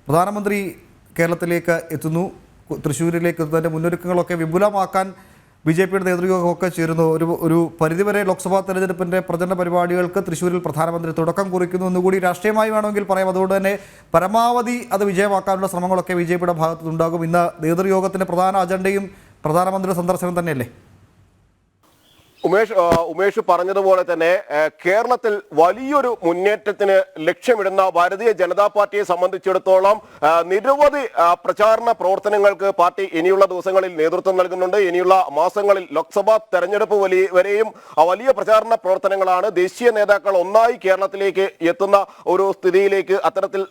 പ്രധാനമന്ത്രി കേരളത്തിലേക്ക് എത്തുന്നു, തൃശ്ശൂരിലേക്ക് എത്തുന്നതിൻ്റെ മുന്നൊരുക്കങ്ങളൊക്കെ വിപുലമാക്കാൻ ബി.ജെ.പിയുടെ നേതൃയോഗമൊക്കെ ചേരുന്നു. ഒരു പരിധിവരെ ലോക്സഭാ തെരഞ്ഞെടുപ്പിൻ്റെ പ്രചരണ പരിപാടികൾക്ക് തൃശ്ശൂരിൽ പ്രധാനമന്ത്രി തുടക്കം കുറിക്കുന്നു എന്നുകൂടി രാഷ്ട്രീയമായി വേണമെങ്കിൽ പറയാം. അതുകൊണ്ട് തന്നെ പരമാവധി അത് വിജയമാക്കാനുള്ള ശ്രമങ്ങളൊക്കെ ബി.ജെ.പിയുടെ ഭാഗത്തുനിന്നുണ്ടാകും. ഇന്ന് നേതൃയോഗത്തിൻ്റെ പ്രധാന അജണ്ടയും പ്രധാനമന്ത്രിയുടെ സന്ദർശനം തന്നെയല്ലേ? ഉമേഷ് പറഞ്ഞതുപോലെ തന്നെ കേരളത്തിൽ വലിയൊരു മുന്നേറ്റത്തിന് ലക്ഷ്യമിടുന്ന ഭാരതീയ ജനതാ പാർട്ടിയെ സംബന്ധിച്ചിടത്തോളം നിരവധി പ്രചാരണ പ്രവർത്തനങ്ങൾക്ക് പാർട്ടി ഇനിയുള്ള ദിവസങ്ങളിൽ നേതൃത്വം നൽകുന്നുണ്ട്. ഇനിയുള്ള മാസങ്ങളിൽ ലോക്സഭാ തെരഞ്ഞെടുപ്പ് വരെയും വലിയ പ്രചാരണ പ്രവർത്തനങ്ങളാണ്. ദേശീയ നേതാക്കൾ ഒന്നായി കേരളത്തിലേക്ക് എത്തുന്ന ഒരു സ്ഥിതിയിലേക്ക് അത്തരത്തിൽ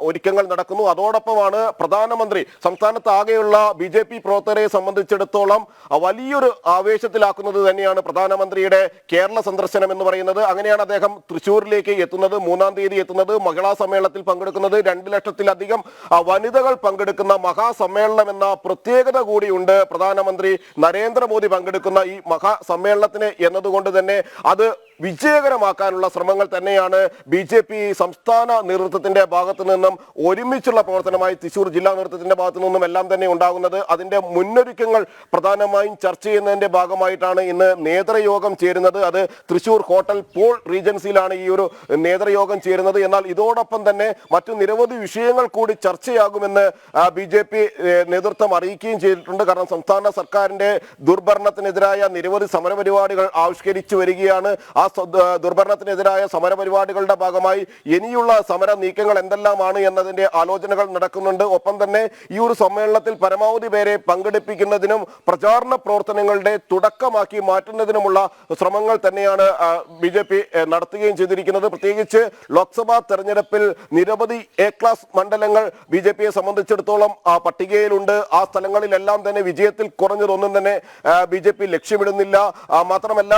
ഒരുക്കങ്ങൾ നടക്കുന്നു. അതോടൊപ്പമാണ് പ്രധാനമന്ത്രി സംസ്ഥാനത്താകെയുള്ള ബി.ജെ.പി. പ്രവർത്തകരെ സംബന്ധിച്ചിടത്തോളം വലിയൊരു ആവേശത്തിലാക്കുന്നത് തന്നെയാണ് പ്രധാനമന്ത്രിയുടെ കേരള സന്ദർശനം എന്ന് പറയുന്നത്. അങ്ങനെയാണ് അദ്ദേഹം തൃശ്ശൂരിലേക്ക് എത്തുന്നത്, 3-ാം തീയതി എത്തുന്നത്, മഹിളാ സമ്മേളനത്തിൽ പങ്കെടുക്കുന്നത്, 2 ലക്ഷത്തിലധികം വനിതകൾ പങ്കെടുക്കുന്ന മഹാസമ്മേളനം എന്ന പ്രത്യേകത കൂടിയുണ്ട് പ്രധാനമന്ത്രി നരേന്ദ്രമോദി പങ്കെടുക്കുന്ന ഈ മഹാസമ്മേളനത്തിന് എന്നതുകൊണ്ട് തന്നെ അത് വിജയകരമാക്കാനുള്ള ശ്രമങ്ങൾ തന്നെയാണ് ബി.ജെ.പി. സംസ്ഥാന നേതൃത്വത്തിന്റെ ഭാഗത്തു നിന്നും ഒരുമിച്ചുള്ള പ്രവർത്തനമായി തൃശ്ശൂർ ജില്ലാ നേതൃത്വത്തിന്റെ ഭാഗത്തു നിന്നും എല്ലാം തന്നെ ഉണ്ടാകുന്നത്. അതിന്റെ മുന്നൊരുക്കങ്ങൾ പ്രധാനമായും ചർച്ച ചെയ്യുന്നതിന്റെ ഭാഗമായിട്ടാണ് ഇന്ന് നേതൃയോഗം ചേരുന്നത്. അത് തൃശ്ശൂർ ഹോട്ടൽ പോൾ റീജൻസിയിലാണ് ഈ ഒരു നേതൃയോഗം ചേരുന്നത്. എന്നാൽ ഇതോടൊപ്പം തന്നെ മറ്റു നിരവധി വിഷയങ്ങൾ കൂടി ചർച്ചയാകുമെന്ന് ബി.ജെ.പി. നേതൃത്വം അറിയിക്കുകയും ചെയ്തിട്ടുണ്ട്. കാരണം സംസ്ഥാന സർക്കാരിന്റെ ദുർഭരണത്തിനെതിരായ നിരവധി സമരപരിപാടികൾ ആവിഷ്കരിച്ചു വരികയാണ്. ആ ദുർഭരണത്തിനെതിരായ സമരപരിപാടികളുടെ ഭാഗമായി ഇനിയുള്ള സമര നീക്കങ്ങൾ എന്തെല്ലാമാണ് എന്നതിന്റെ ആലോചനകൾ നടക്കുന്നുണ്ട്. ഒപ്പം തന്നെ ഈ ഒരു സമ്മേളനത്തിൽ പരമാവധി പേരെ പങ്കെടുപ്പിക്കുന്നതിനും പ്രചാരണ പ്രവർത്തനങ്ങളുടെ തുടക്കമാക്കി മാറ്റുന്നതിനുമുള്ള ശ്രമങ്ങൾ തന്നെയാണ് ബി.ജെ.പി. നടത്തുകയും ചെയ്തിരിക്കുന്നത്. പ്രത്യേകിച്ച് ലോക്സഭാ തെരഞ്ഞെടുപ്പിൽ നിരവധി എ ക്ലാസ് മണ്ഡലങ്ങൾ ബി.ജെ.പിയെ സംബന്ധിച്ചിടത്തോളം പട്ടികയിലുണ്ട്. ആ സ്ഥലങ്ങളിലെല്ലാം തന്നെ വിജയത്തിൽ കുറഞ്ഞതൊന്നും തന്നെ ബി.ജെ.പി. ലക്ഷ്യമിടുന്നില്ല. മാത്രമല്ല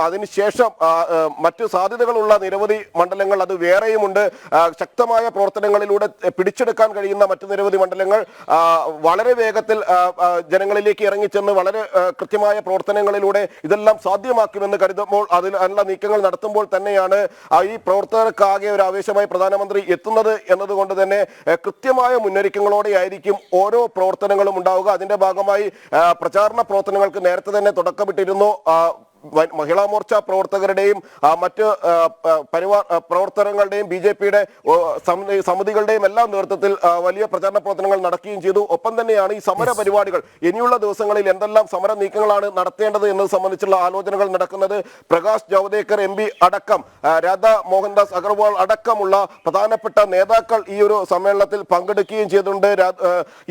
അതിനുശേഷം മറ്റു സാധ്യതകളുള്ള നിരവധി മണ്ഡലങ്ങൾ അത് വേറെയുമുണ്ട്. ശക്തമായ പ്രവർത്തനങ്ങളിലൂടെ പിടിച്ചെടുക്കാൻ കഴിയുന്ന മറ്റു നിരവധി മണ്ഡലങ്ങൾ വളരെ വേഗത്തിൽ ജനങ്ങളിലേക്ക് ഇറങ്ങിച്ചെന്ന് വളരെ കൃത്യമായ പ്രവർത്തനങ്ങളിലൂടെ ഇതെല്ലാം സാധ്യമാക്കുമെന്ന് കരുതുമ്പോൾ അതിനുള്ള നീക്കങ്ങൾ നടത്തുമ്പോൾ തന്നെയാണ് ഈ പ്രവർത്തകർക്കാകെ ഒരു ആവേശമായി പ്രധാനമന്ത്രി എത്തുന്നത് എന്നതുകൊണ്ട് തന്നെ കൃത്യമായ മുന്നൊരുക്കങ്ങളോടെ ആയിരിക്കും ഓരോ പ്രവർത്തനങ്ങളും ഉണ്ടാവുക. അതിന്റെ ഭാഗമായി പ്രചാരണ പ്രവർത്തനങ്ങൾക്ക് നേരത്തെ തന്നെ തുടക്കമിട്ടിരുന്നു. മഹിളാ മോർച്ച പ്രവർത്തകരുടെയും മറ്റ് പ്രവർത്തനങ്ങളുടെയും ബി.ജെ.പിയുടെ സമിതികളുടെയും എല്ലാം നേതൃത്വത്തിൽ വലിയ പ്രചാരണ പ്രവർത്തനങ്ങൾ നടക്കുകയും ചെയ്തു. ഒപ്പം തന്നെയാണ് ഈ സമര പരിപാടികൾ ഇനിയുള്ള ദിവസങ്ങളിൽ എന്തെല്ലാം സമര നീക്കങ്ങളാണ് നടത്തേണ്ടത് എന്നത് സംബന്ധിച്ചുള്ള ആലോചനകൾ നടക്കുന്നത്. പ്രകാശ് ജാവ്ദേക്കർ എം.പി. അടക്കം രാധാ മോഹൻദാസ് അഗർവാൾ അടക്കമുള്ള പ്രധാനപ്പെട്ട നേതാക്കൾ ഈ ഒരു സമ്മേളനത്തിൽ പങ്കെടുക്കുകയും ചെയ്തിട്ടുണ്ട്.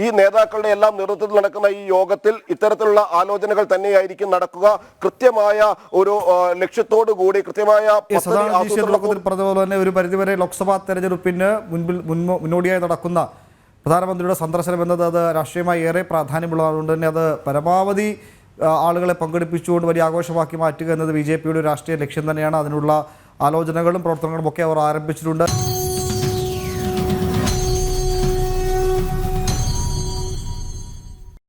ഈ നേതാക്കളുടെ എല്ലാം നേതൃത്വത്തിൽ നടക്കുന്ന ഈ യോഗത്തിൽ ഇത്തരത്തിലുള്ള ആലോചനകൾ തന്നെയായിരിക്കും നടക്കുക. കൃത്യമായ ഒരു ലക്ഷ്യത്തോടു കൂടി കൃത്യമായ പറഞ്ഞതുപോലെ തന്നെ ഒരു പരിധിവരെ ലോക്സഭാ തെരഞ്ഞെടുപ്പിന് മുന്നോടിയായി നടക്കുന്ന പ്രധാനമന്ത്രിയുടെ സന്ദർശനം എന്നത് അത് രാഷ്ട്രീയമായി ഏറെ പ്രാധാന്യമുള്ളതുകൊണ്ട് തന്നെ അത് പരമാവധി ആളുകളെ പങ്കെടുപ്പിച്ചുകൊണ്ട് വലിയ ആഘോഷമാക്കി മാറ്റുക എന്നത് ബി.ജെ.പിയുടെ രാഷ്ട്രീയ ലക്ഷ്യം തന്നെയാണ്. അതിനുള്ള ആലോചനകളും പ്രവർത്തനങ്ങളും ഒക്കെ അവർ ആരംഭിച്ചിട്ടുണ്ട്.